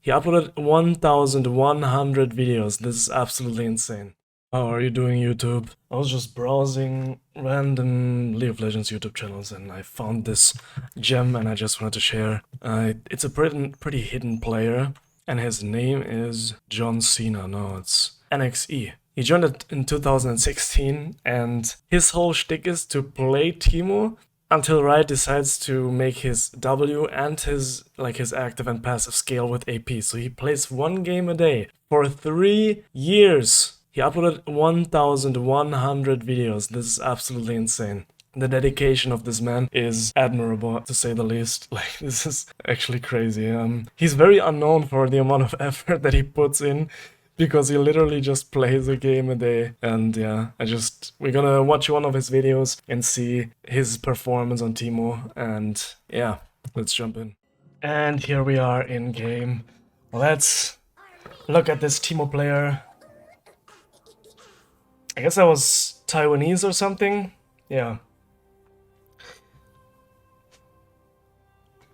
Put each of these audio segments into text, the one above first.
He uploaded 1,100 videos. This is absolutely insane. How are you doing, YouTube? I was just browsing random League of Legends YouTube channels and I found this gem and I just wanted to share. It's a pretty hidden player and his name is John Cena. No, it's NXE. He joined it in 2016 and his whole shtick is to play Teemo until Riot decides to make his W and his active and passive scale with AP. So he plays one game a day for 3 years. He uploaded 1,100 videos. This is absolutely insane. The dedication of this man is admirable, to say the least. Like, this is actually crazy. He's very unknown for the amount of effort that he puts in, because he literally just plays a game a day. And yeah, we're gonna watch one of his videos and see his performance on Teemo. And yeah, let's jump in. And here we are in game. Let's look at this Teemo player. I guess that was Taiwanese or something. Yeah.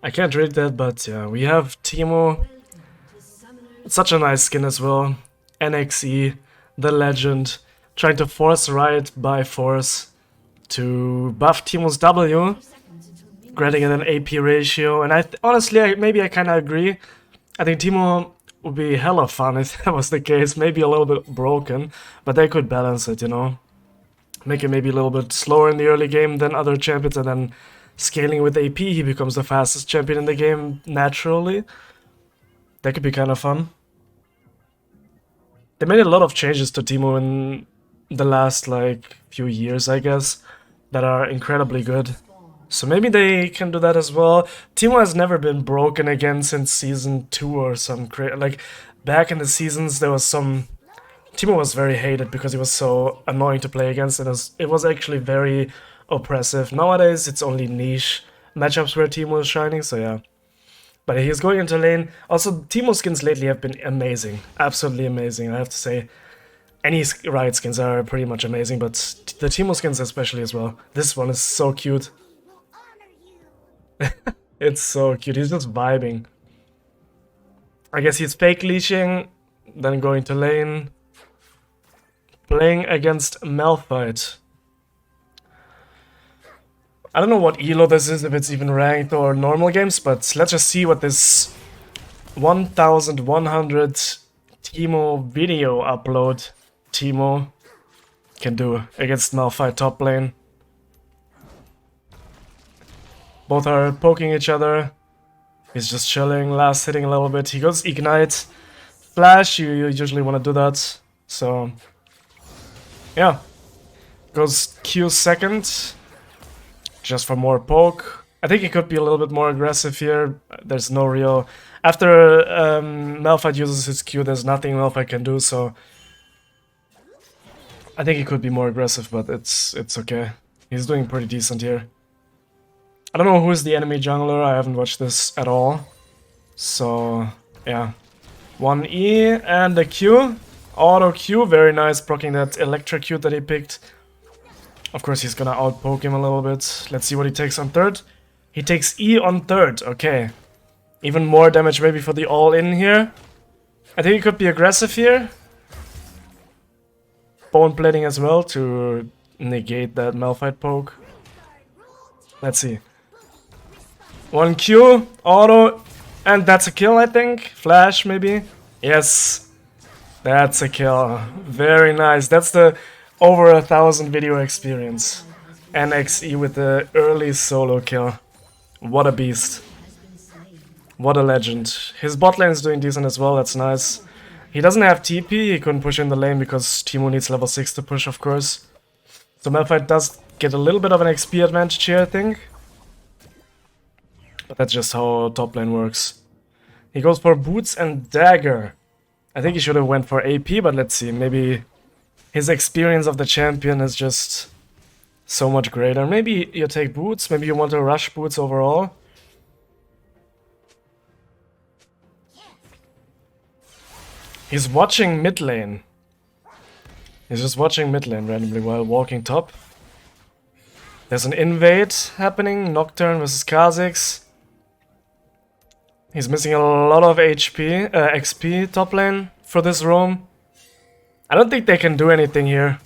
I can't read that, but yeah, we have Teemo. It's such a nice skin as well. NXE, the legend, trying to force Riot by force to buff Teemo's W, granting it an AP ratio. And honestly, maybe I kind of agree. I think Teemo would be hella fun if that was the case. Maybe a little bit broken, but they could balance it, you know? Make it maybe a little bit slower in the early game than other champions, and then scaling with AP, he becomes the fastest champion in the game naturally. That could be kind of fun. They made a lot of changes to Teemo in the last, few years, I guess, that are incredibly good. So maybe they can do that as well. Teemo has never been broken again since Season 2 or some back in the seasons, there was some... Teemo was very hated because he was so annoying to play against, and it was actually very oppressive. Nowadays, it's only niche matchups where Teemo is shining, so yeah. But he's going into lane. Also, Teemo skins lately have been amazing. Absolutely amazing, I have to say. Any Riot skins are pretty much amazing, but the Teemo skins especially as well. This one is so cute. It's so cute, he's just vibing. I guess he's fake leashing, then going to lane. Playing against Malphite. I don't know what elo this is, if it's even ranked or normal games, but let's just see what this 1,100 Teemo video upload Teemo can do against Malphite top lane. Both are poking each other. He's just chilling, last hitting a little bit. He goes Ignite. Flash, you usually want to do that. So, yeah. Goes Q second. Just for more poke. I think he could be a little bit more aggressive here. There's no real... After Malphite uses his Q, there's nothing Malphite can do, so... I think he could be more aggressive, but it's okay. He's doing pretty decent here. I don't know who is the enemy jungler, I haven't watched this at all. So, yeah. 1E and a Q. Auto Q, very nice, proccing that electrocute that he picked. Of course, he's gonna outpoke him a little bit. Let's see what he takes on third. He takes E on third, okay. Even more damage maybe for the all-in here. I think he could be aggressive here. Bone plating as well to negate that Malphite poke. Let's see. 1Q, auto, and that's a kill, I think. Flash, maybe. Yes, that's a kill. Very nice. That's the over 1,000 video experience. NXE with the early solo kill. What a beast. What a legend. His bot lane is doing decent as well, that's nice. He doesn't have TP, he couldn't push in the lane because Teemo needs level 6 to push, of course. So Malphite does get a little bit of an XP advantage here, I think. But that's just how top lane works. He goes for boots and dagger. I think he should have went for AP, but let's see. Maybe his experience of the champion is just so much greater. Maybe you take boots, maybe you want to rush boots overall. He's watching mid lane. He's just watching mid lane randomly while walking top. There's an invade happening, Nocturne versus Kha'Zix. He's missing a lot of XP top lane for this roam. I don't think they can do anything here.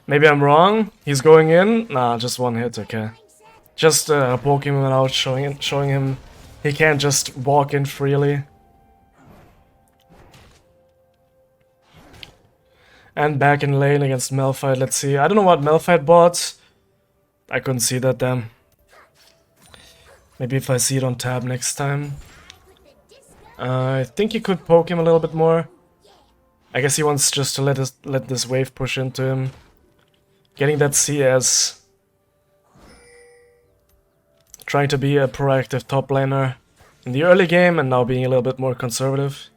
Maybe I'm wrong. He's going in. Nah, just one hit. Okay. Just poking him out, showing him he can't just walk in freely. And back in lane against Malphite. Let's see. I don't know what Malphite bought. I couldn't see that, damn. Maybe if I see it on tab next time. I think he could poke him a little bit more. I guess he wants just to let this wave push into him. Getting that CS. Trying to be a proactive top laner in the early game and now being a little bit more conservative.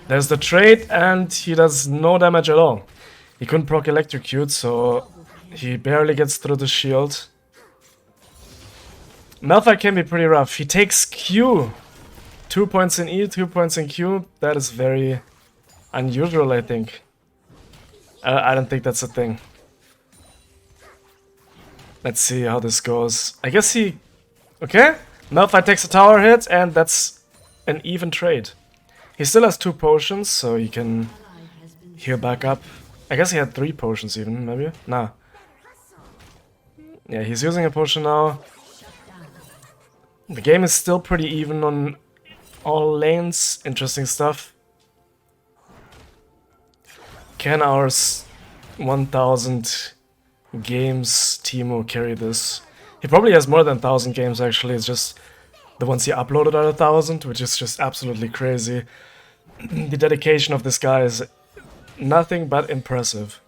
There's the trade and he does no damage at all. He couldn't proc electrocute, so he barely gets through the shield. Malphite can be pretty rough. He takes Q. 2 points in E, 2 points in Q. That is very unusual, I think. I don't think that's a thing. Let's see how this goes. I guess he... Okay. Malphite takes a tower hit and that's an even trade. He still has 2 potions, so he can heal back up. I guess he had 3 potions even, maybe? Nah. Yeah, he's using a potion now. The game is still pretty even on all lanes. Interesting stuff. Can our 1000 games Teemo carry this? He probably has more than 1000 games actually. It's just the ones he uploaded are 1000, which is just absolutely crazy. The dedication of this guy is nothing but impressive.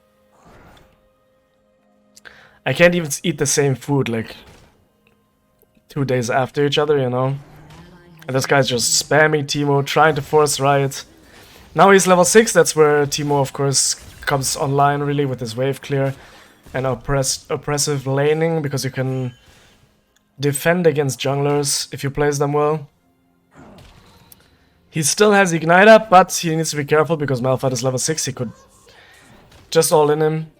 I can't even eat the same food like 2 days after each other, you know? And this guy's just spamming Teemo, trying to force Riot. Now he's level 6, that's where Teemo of course comes online really with his wave clear and oppressive laning, because you can defend against junglers if you place them well. He still has Ignite up, but he needs to be careful because Malphite is level 6, he could just all in him.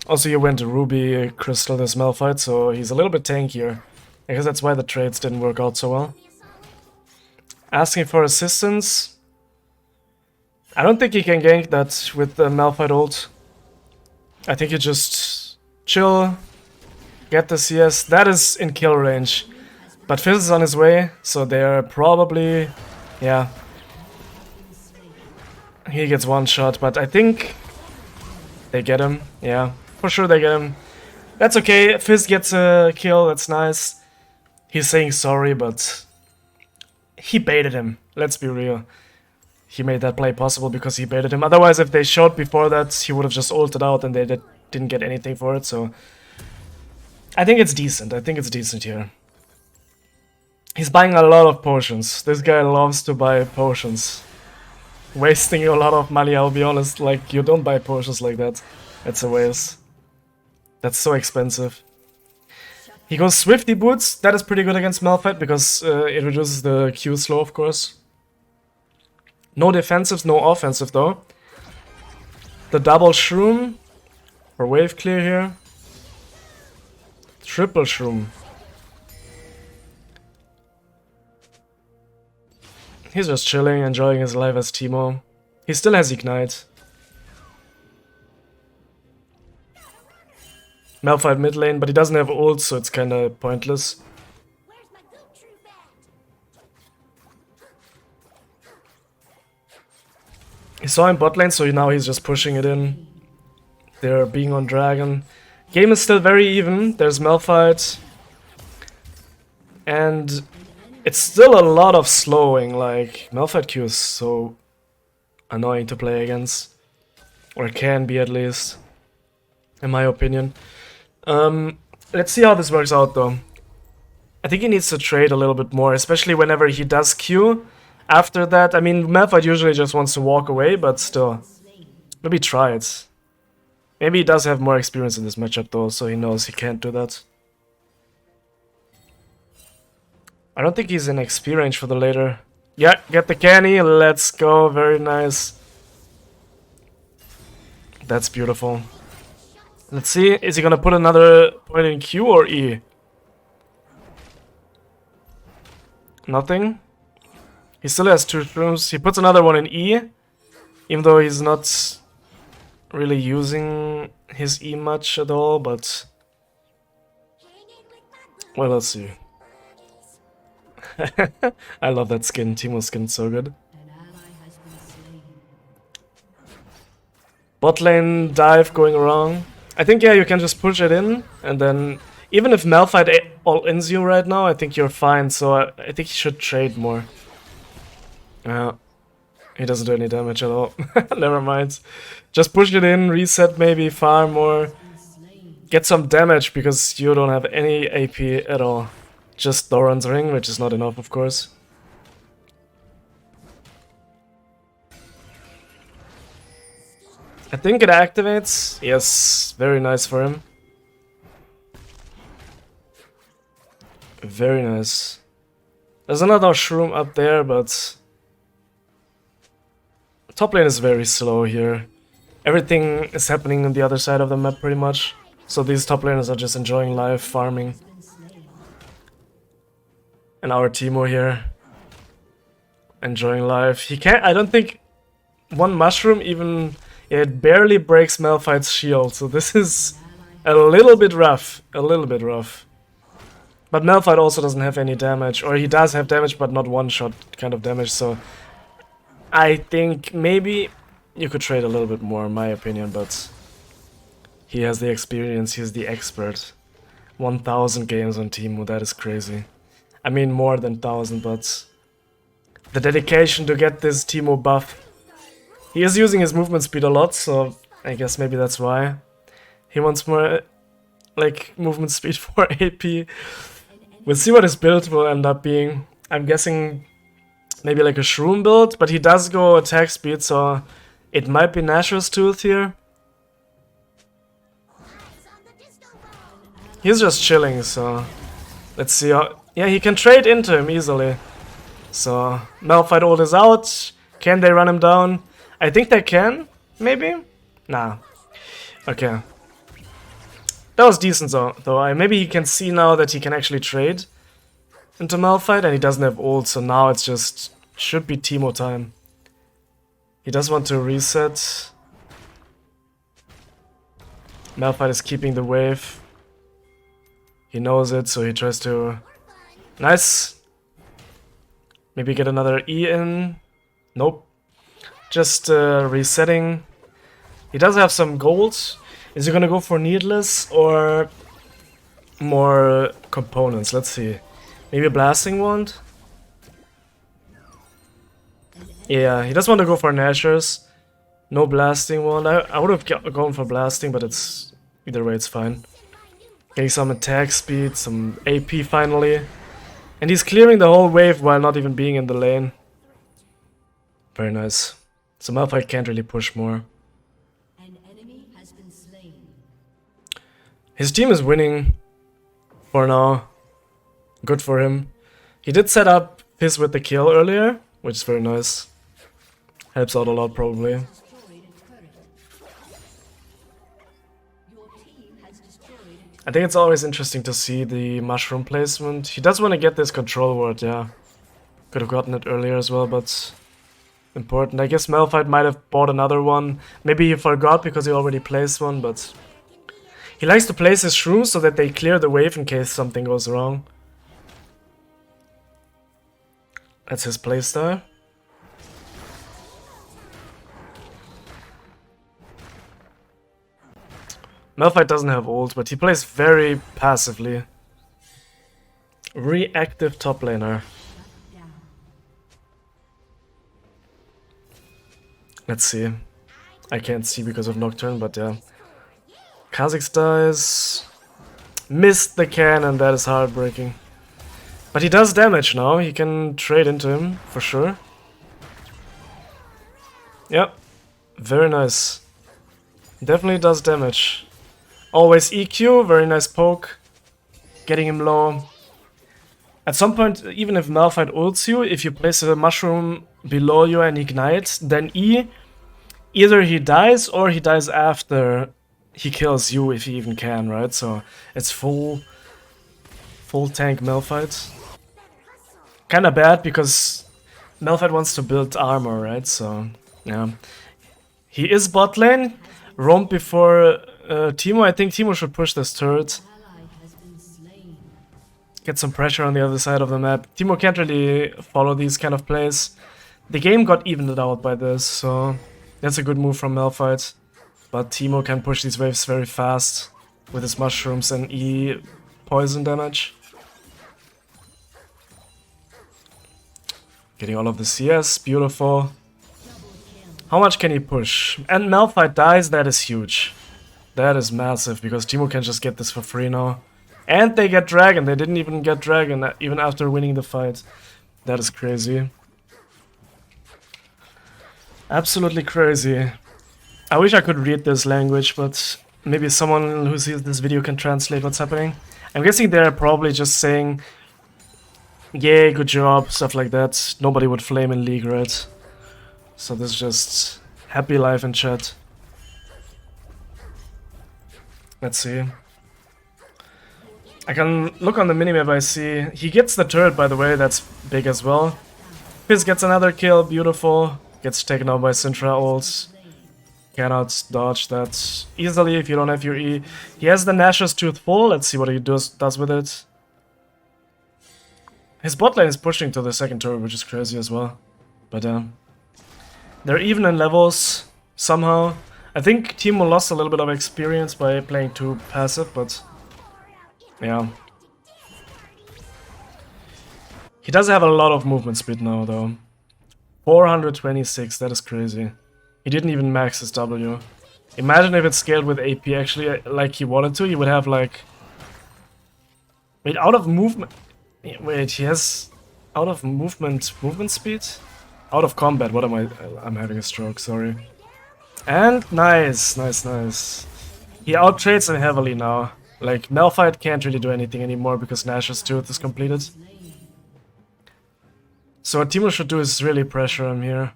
Also he went to Ruby Crystal this Malphite, so he's a little bit tankier. I guess that's why the trades didn't work out so well. Asking for assistance. I don't think he can gank that with the Malphite ult. I think you just chill, get the CS. That is in kill range. But Fizz is on his way, so they're probably... yeah. He gets one shot, but I think they get him. Yeah, for sure they get him. That's okay, Fizz gets a kill, that's nice. He's saying sorry, but he baited him. Let's be real. He made that play possible because he baited him. Otherwise, if they showed before that, he would have just ulted out and they didn't get anything for it. So I think it's decent. I think it's decent here. He's buying a lot of potions. This guy loves to buy potions. Wasting a lot of money, I'll be honest. Like, you don't buy potions like that. It's a waste. That's so expensive. He goes Swifty Boots. That is pretty good against Malphite because it reduces the Q slow, of course. No defensives, no offensive though. The double shroom. For wave clear here. Triple shroom. He's just chilling, enjoying his life as Teemo. He still has Ignite. Malphite mid lane, but he doesn't have ult, so it's kinda pointless. He saw him bot lane, so now he's just pushing it in. They're being on dragon. Game is still very even. There's Malphite. And it's still a lot of slowing, like Malphite Q is so annoying to play against. Or can be at least, in my opinion. Let's see how this works out though. I think he needs to trade a little bit more, especially whenever he does Q. After that, I mean, Malphite usually just wants to walk away, but still. Maybe try it. Maybe he does have more experience in this matchup though, so he knows he can't do that. I don't think he's in XP range for the later. Yeah, get the canny, let's go, very nice. That's beautiful. Let's see, is he gonna put another point in Q or E? Nothing. He still has 2 shrooms. He puts another one in E, even though he's not really using his E much at all, but... Well, let's see. I love that skin. Teemo skin, so good. Bot lane dive going wrong. I think, yeah, you can just push it in, and then... Even if Malphite all-ins you right now, I think you're fine, so I think he should trade more. He doesn't do any damage at all. Never mind. Just push it in, reset maybe, farm more. Get some damage, because you don't have any AP at all. Just Thoran's ring, which is not enough, of course. I think it activates. Yes, very nice for him. Very nice. There's another shroom up there, but... Top lane is very slow here. Everything is happening on the other side of the map pretty much. So these top laners are just enjoying life, farming. And our Teemo here. Enjoying life. He can't... I don't think... One mushroom even... It barely breaks Malphite's shield, so this is a little bit rough. A little bit rough. But Malphite also doesn't have any damage, or he does have damage but not one-shot kind of damage, so... I think maybe you could trade a little bit more in my opinion, but... He has the experience, he's the expert. 1000 games on Teemo, that is crazy. I mean more than 1000, but... The dedication to get this Teemo buff. He is using his movement speed a lot, so I guess maybe that's why. He wants more, like, movement speed for AP. We'll see what his build will end up being. I'm guessing maybe like a shroom build, but he does go attack speed, so it might be Nashor's Tooth here. He's just chilling, so let's see how... Yeah, he can trade into him easily. So, Malphite ult is out. Can they run him down? I think they can, maybe? Nah. Okay. That was decent though. Maybe he can see now that he can actually trade into Malphite, and he doesn't have ult, so now it's just... Should be Teemo time. He does want to reset. Malphite is keeping the wave. He knows it, so he tries to... Nice! Maybe get another E in. Nope. Just resetting. He does have some gold. Is he gonna go for needless or more components? Let's see. Maybe a blasting wand? Yeah, he does want to go for Nashor's. No blasting wand. I would have gone for blasting, but it's... Either way, it's fine. Getting some attack speed, some AP finally. And he's clearing the whole wave while not even being in the lane. Very nice. So Malphite can't really push more. An enemy has been slain. His team is winning for now. Good for him. He did set up his with the kill earlier, which is very nice. Helps out a lot probably. Your team has destroyed. I think it's always interesting to see the mushroom placement. He does want to get this control ward, yeah. Could have gotten it earlier as well, but... Important. I guess Malphite might have bought another one. Maybe he forgot because he already placed one, but... He likes to place his shrooms so that they clear the wave in case something goes wrong. That's his playstyle. Malphite doesn't have ult, but he plays very passively. Reactive top laner. Let's see. I can't see because of Nocturne, but yeah. Kha'Zix dies. Missed the cannon, that is heartbreaking. But he does damage now, he can trade into him, for sure. Yep. Very nice. Definitely does damage. Always EQ, very nice poke. Getting him low. At some point, even if Malphite ults you, if you place a mushroom below you and ignite, then E, either he dies or he dies after he kills you if he even can, right? So it's full tank Malphite. Kinda bad because Malphite wants to build armor, right? So, yeah. He is bot lane. Roam before Teemo. I think Teemo should push this turret. Ally has been slain. Get some pressure on the other side of the map. Teemo can't really follow these kind of plays. The game got evened out by this, so that's a good move from Malphite. But Teemo can push these waves very fast with his mushrooms and E poison damage. Getting all of the CS, beautiful. How much can he push? And Malphite dies, that is huge. That is massive, because Teemo can just get this for free now. And they get Dragon, they didn't even get Dragon, even after winning the fight. That is crazy. Absolutely crazy. I wish I could read this language, but maybe someone who sees this video can translate what's happening. I'm guessing they're probably just saying, yay, good job, stuff like that. Nobody would flame in League, right? So this is just happy life in chat. Let's see. I can look on the minimap, I see. He gets the turret, by the way, that's big as well. Fizz gets another kill, beautiful. Gets taken out by Syndra ult. Cannot dodge that easily if you don't have your E. He has the Nashor's Tooth full, let's see what he does with it. His bot lane is pushing to the second turret, which is crazy as well. But they're even in levels, somehow. I think Teemo lost a little bit of experience by playing too passive, but yeah. He does have a lot of movement speed now, though. 426, that is crazy. He didn't even max his W. Imagine if it scaled with AP actually like he wanted to, he would have like... Wait, out of movement... Wait, he has... Out of movement speed? Out of combat, what am I... I'm having a stroke, sorry. And nice, nice. He outtrades him heavily now. Like, Malphite can't really do anything anymore because Nashor's Tooth is completed. So what Teemo should do is really pressure him here.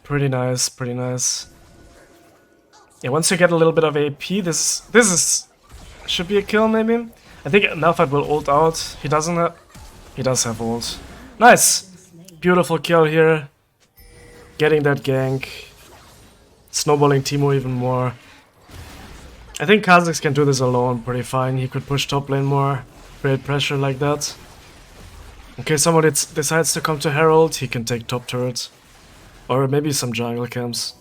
Pretty nice, pretty nice. Yeah, once you get a little bit of AP, this is should be a kill maybe. I think Malphite will ult out. He doesn't have... He does have ult. Nice! Beautiful kill here. Getting that gank. Snowballing Teemo even more. I think Kha'Zix can do this alone pretty fine. He could push top lane more. Create pressure like that. In case someone decides to come to Herald, he can take top turret. Or maybe some jungle camps.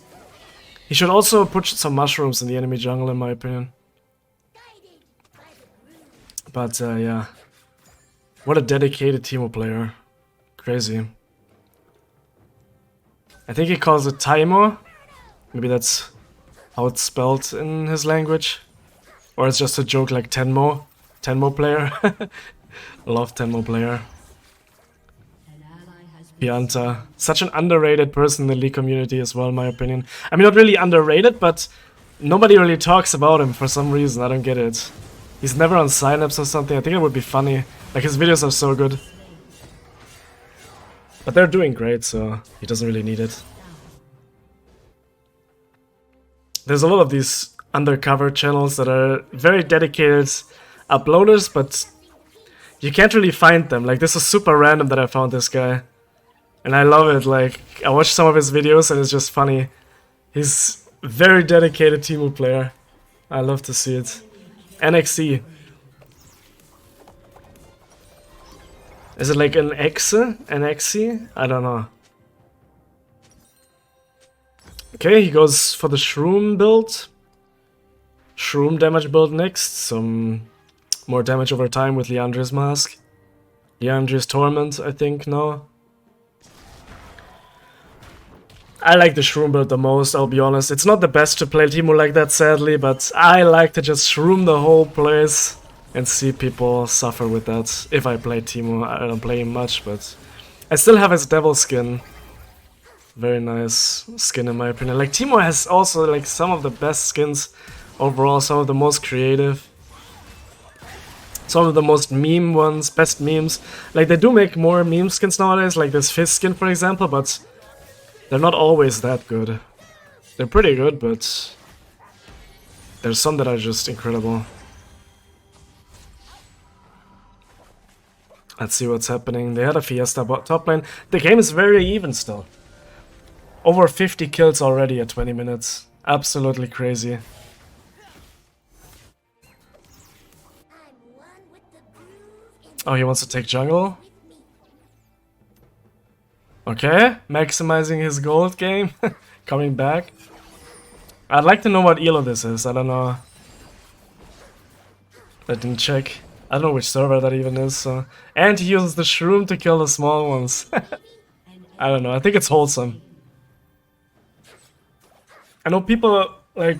He should also put some mushrooms in the enemy jungle, in my opinion. But yeah. What a dedicated Teemo player. Crazy. I think he calls it Teemo. Maybe that's how it's spelled in his language. Or it's just a joke like Tenmo. Tenmo player. Love Tenmo player. Pianta. Such an underrated person in the League community as well, in my opinion. I mean, not really underrated, but nobody really talks about him for some reason. I don't get it. He's never on signups or something. I think it would be funny. Like, his videos are so good. But they're doing great, so he doesn't really need it. There's a lot of these undercover channels that are very dedicated uploaders, but you can't really find them. Like, this is super random that I found this guy. And I love it. Like, I watched some of his videos and it's just funny. He's a very dedicated Teemo player. I love to see it. NXC. Is it like an X? NXC? I don't know. Okay, he goes for the shroom build. Shroom damage build next. Some more damage over time with Liandry's mask. Liandry's torment, I think, no. I like the shroom build the most, I'll be honest. It's not the best to play Teemo like that, sadly, but I like to just shroom the whole place and see people suffer with that. If I play Teemo, I don't play him much, but I still have his devil skin. Very nice skin in my opinion. Like, Teemo has also like some of the best skins overall, some of the most creative. Some of the most meme ones, best memes. Like, they do make more meme skins nowadays, like this Fizz skin for example, but they're not always that good. They're pretty good, but there's some that are just incredible. Let's see what's happening. They had a Fiesta top lane. The game is very even still. Over 50 kills already at 20 minutes. Absolutely crazy. Oh, he wants to take jungle? Okay, maximizing his gold game. Coming back. I'd like to know what elo this is. I don't know. I didn't check. I don't know which server that even is. So. And he uses the shroom to kill the small ones. I don't know. I think it's wholesome. I know people like...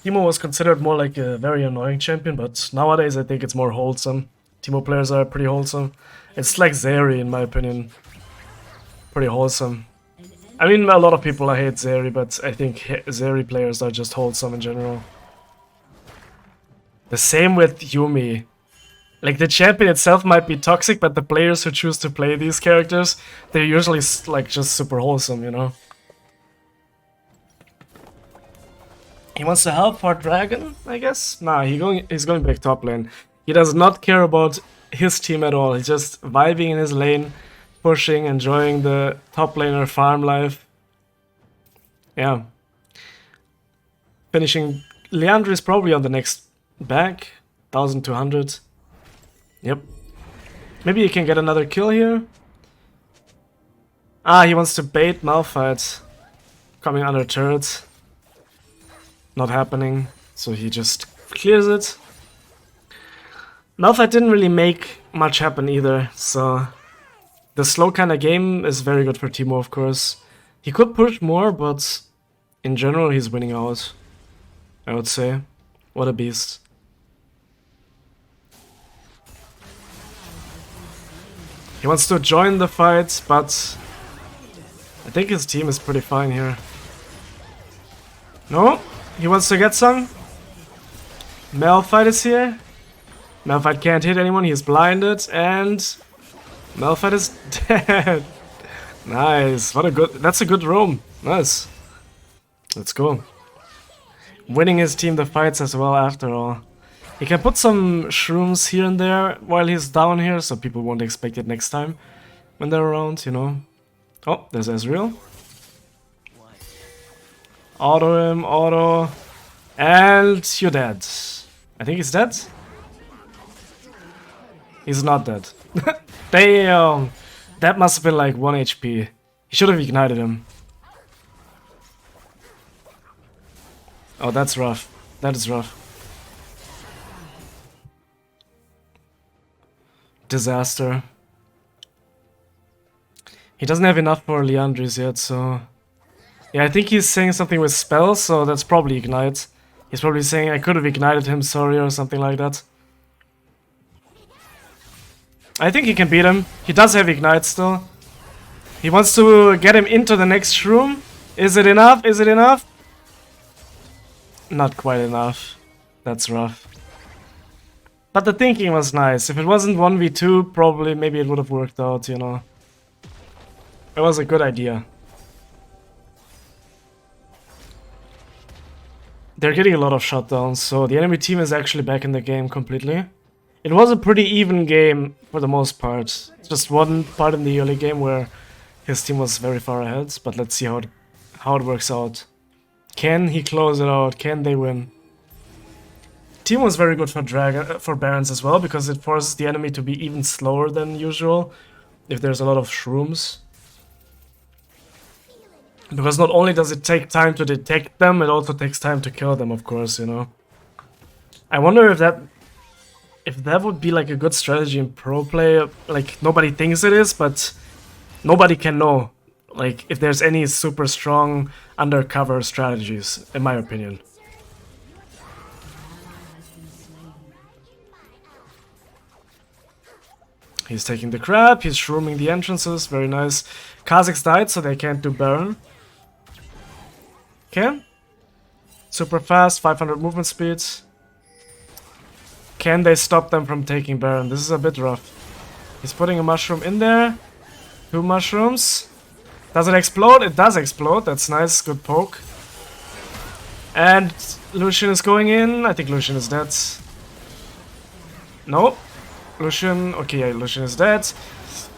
Teemo was considered more like a very annoying champion, but nowadays I think it's more wholesome. Teemo players are pretty wholesome. It's like Zeri in my opinion. Pretty wholesome. I mean, a lot of people hate Zeri, but I think Zeri players are just wholesome in general. The same with Yuumi. Like, the champion itself might be toxic, but the players who choose to play these characters, they're usually like just super wholesome, you know? He wants to help for Dragon, I guess? Nah, he's going back top lane. He does not care about his team at all. He's just vibing in his lane, pushing, enjoying the top laner farm life. Yeah. Finishing... Leandri is probably on the next back. 1200. Yep. Maybe he can get another kill here. Ah, he wants to bait Malphite. Coming under turret. Not happening, so he just clears it. Malphite didn't really make much happen either, so the slow kind of game is very good for Teemo, of course. He could push more, but in general he's winning out, I would say. What a beast. He wants to join the fight, but I think his team is pretty fine here. No? He wants to get some. Malphite is here. Malphite can't hit anyone, he's blinded, and Malphite is dead. Nice, what a good, that's a good roam. Nice. Let's go. Winning his team the fights as well after all. He can put some shrooms here and there while he's down here, so people won't expect it next time when they're around, you know. Oh, there's Ezreal. Auto him, auto. And you're dead. I think he's dead. He's not dead. Damn! That must have been like 1 HP. He should have ignited him. Oh, that's rough. That is rough. Disaster. He doesn't have enough for Leandris yet, so... Yeah, I think he's saying something with spells, so that's probably ignite. He's probably saying, I could have ignited him, sorry, or something like that. I think he can beat him. He does have ignite still. He wants to get him into the next room. Is it enough? Is it enough? Not quite enough. That's rough. But the thinking was nice. If it wasn't 1v2, probably maybe it would have worked out, you know. It was a good idea. They're getting a lot of shutdowns, so the enemy team is actually back in the game completely. It was a pretty even game for the most part. Just one part in the early game where his team was very far ahead, but let's see how it works out. Can he close it out? Can they win? Team was very good for Barons as well, because it forces the enemy to be even slower than usual if there's a lot of shrooms. Because not only does it take time to detect them, it also takes time to kill them, of course, you know. I wonder if that would be like a good strategy in pro play. Like, nobody thinks it is, but nobody can know. Like, if there's any super strong undercover strategies, in my opinion. He's taking the crab, he's shrooming the entrances, very nice. Kha'Zix died, so they can't do Baron. Okay. Super fast, 500 movement speed. Can they stop them from taking Baron? This is a bit rough. He's putting a mushroom in there. 2 mushrooms. Does it explode? It does explode. That's nice. Good poke. And Lucian is going in. I think Lucian is dead. No. Lucian, okay, yeah, Lucian is dead.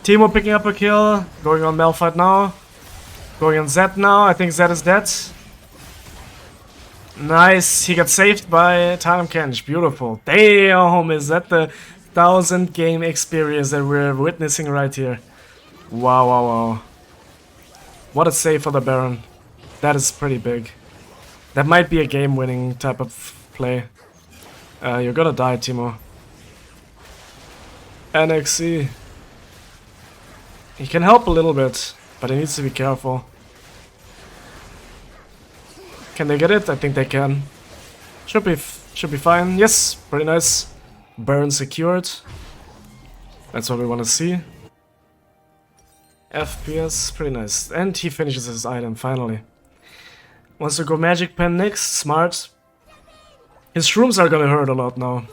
Teemo picking up a kill, going on Malphite now. Going on Zed now, I think Zed is dead. Nice, he got saved by Tahm Kench, beautiful. Damn, is that the 1000 game experience that we're witnessing right here? Wow, wow, wow. What a save for the Baron. That is pretty big. That might be a game-winning type of play. You're gonna die, Teemo. NXC. He can help a little bit, but he needs to be careful. Can they get it? I think they can. Should be fine. Yes, pretty nice. Burn secured. That's what we want to see. FPS, pretty nice. And he finishes his item finally. Wants to go Magic Pen next. Smart. His shrooms are gonna hurt a lot now.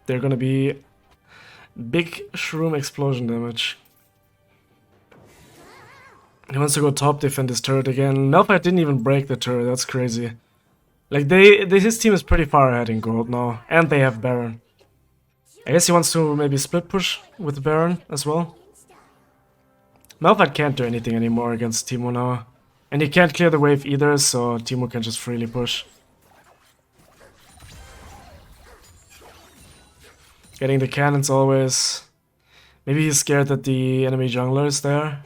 They're gonna be big shroom explosion damage. He wants to go top, defend his turret again. Malphite didn't even break the turret, that's crazy. Like, his team is pretty far ahead in gold now. And they have Baron. I guess he wants to maybe split push with Baron as well. Malphite can't do anything anymore against Teemo now. And he can't clear the wave either, so Teemo can just freely push. Getting the cannons always. Maybe he's scared that the enemy jungler is there.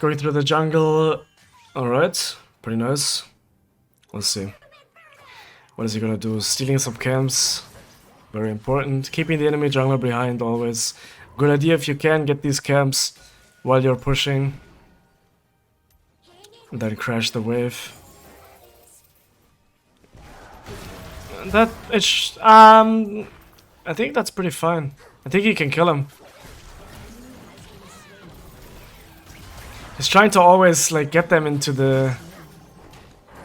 Going through the jungle. Alright, pretty nice. Let's see. What is he gonna do? Stealing some camps. Very important. Keeping the enemy jungler behind always. Good idea if you can get these camps while you're pushing. And then crash the wave. That it's I think that's pretty fine. I think he can kill him. He's trying to always like get them into the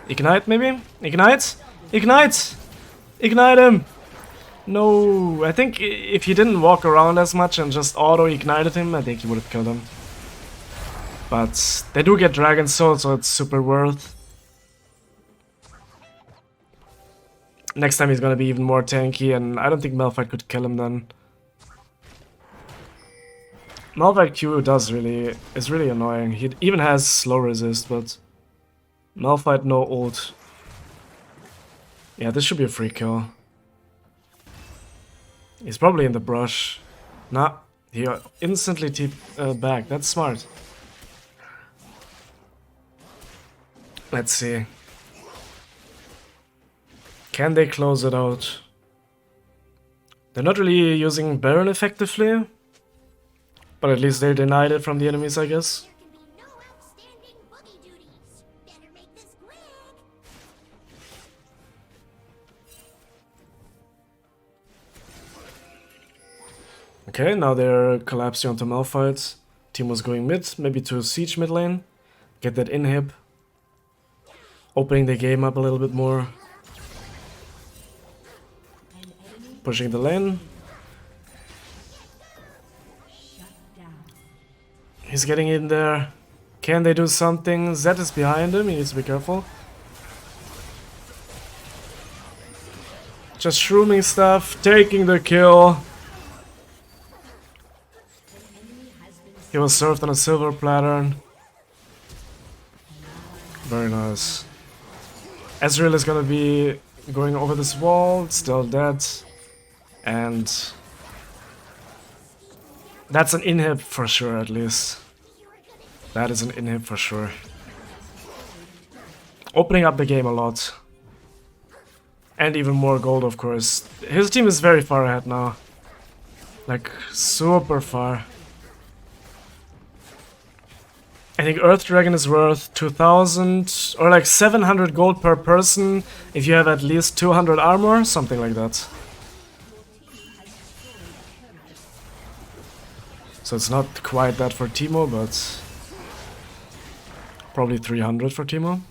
ignite maybe? Ignite? Ignite! Ignite him! No, I think if he didn't walk around as much and just auto-ignited him, I think he would have killed him. But they do get Dragon Sword, so it's super worth. Next time he's gonna be even more tanky, and I don't think Malphite could kill him then. Malphite Q is really annoying. He even has slow resist, but Malphite no ult. Yeah, this should be a free kill. He's probably in the brush. Nah, he instantly back. That's smart. Let's see. Can they close it out? They're not really using Baron effectively. But at least they denied it from the enemies, I guess. Okay, now they're collapsing onto Malphite. Teemo's going mid, maybe to siege mid lane. Get that inhib. Opening the game up a little bit more. Pushing the lane. He's getting in there. Can they do something? Zed is behind him, he needs to be careful. Just shrooming stuff, taking the kill. He was served on a silver platter. Very nice. Ezreal is gonna be going over this wall, still dead. And that's an inhib for sure, at least. That is an inhib for sure. Opening up the game a lot. And even more gold, of course. His team is very far ahead now. Like, super far. I think Earth Dragon is worth 2000 or like 700 gold per person if you have at least 200 armor, something like that. So it's not quite that for Teemo, but probably 300 for Teemo.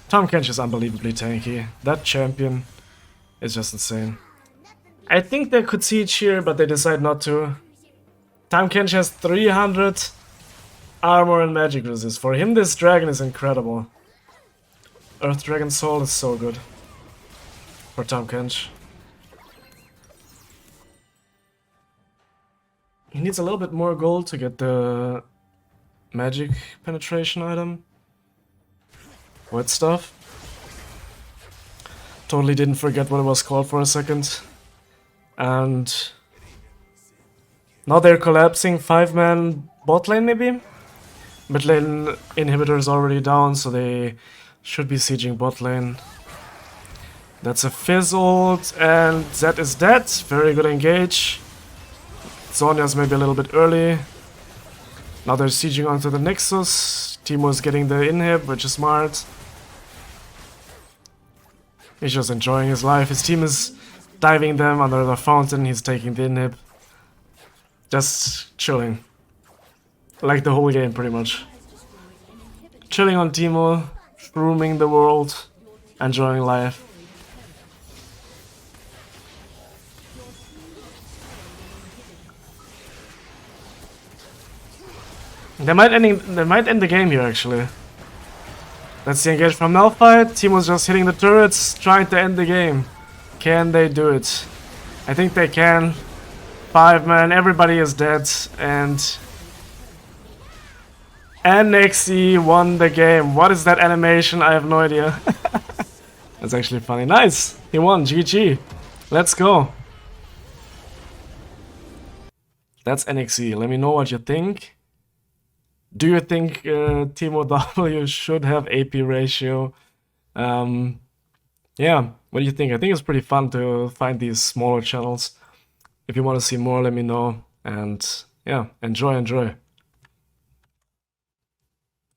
Tahm Kench is unbelievably tanky. That champion is just insane. I think they could siege here, but they decide not to. Tahm Kench has 300 armor and magic resist. For him, this dragon is incredible. Earth Dragon Soul is so good. for Tom Kench. He needs a little bit more gold to get the magic penetration item. Wet stuff. Totally didn't forget what it was called for a second. And now they're collapsing 5-man bot lane maybe? Mid lane inhibitor is already down, so they should be sieging bot lane. That's a Fizz ult, and Zed is dead. Very good engage. Zhonya's maybe a little bit early. Now they're sieging onto the Nexus. Teemo is getting the inhib, which is smart. He's just enjoying his life. His team is diving them under the fountain. He's taking the inhib. Just chilling. Like the whole game, pretty much. Chilling on Teemo, shrooming the world, enjoying life. They might end the game here, actually. Let's see, engage from Malphite. Teemo's just hitting the turrets, trying to end the game. Can they do it? I think they can. 5-man, everybody is dead, and NXE won the game. What is that animation? I have no idea. That's actually funny. Nice! He won. GG. Let's go. That's NXE. Let me know what you think. Do you think Teemo W should have AP ratio? Yeah, what do you think? I think it's pretty fun to find these smaller channels. If you want to see more, let me know. And yeah, enjoy.